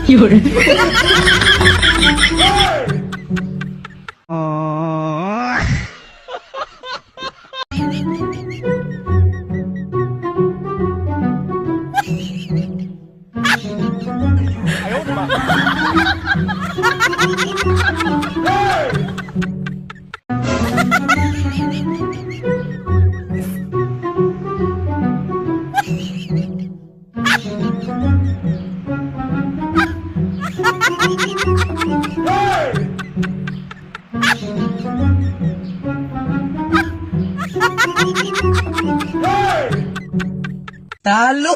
有人。Talo.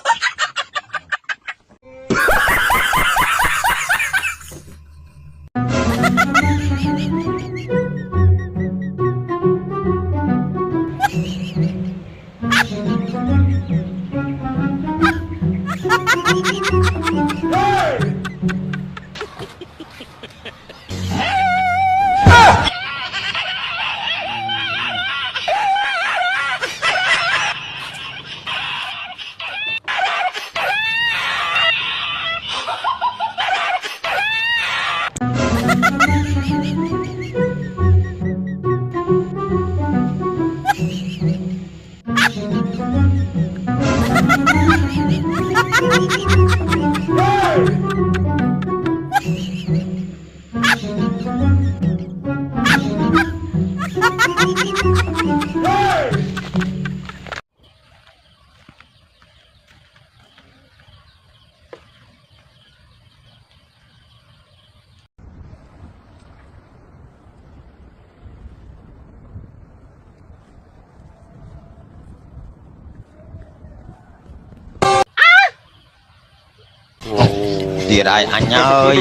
Đi đây anh ơi,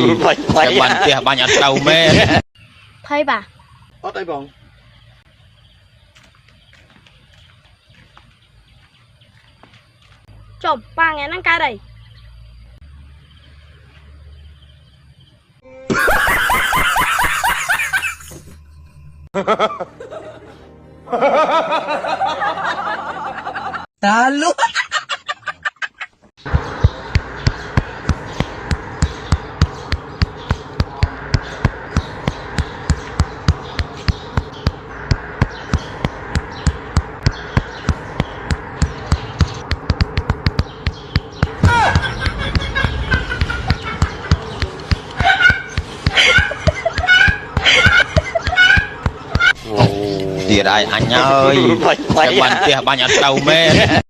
cái bàn kia banyak tahu men. Thấy bà. Ở đây bọn. Chồng, ba ngày năng ca đây. Talo. Đi đây anh ơi, cái bàn kia banyak tahu men.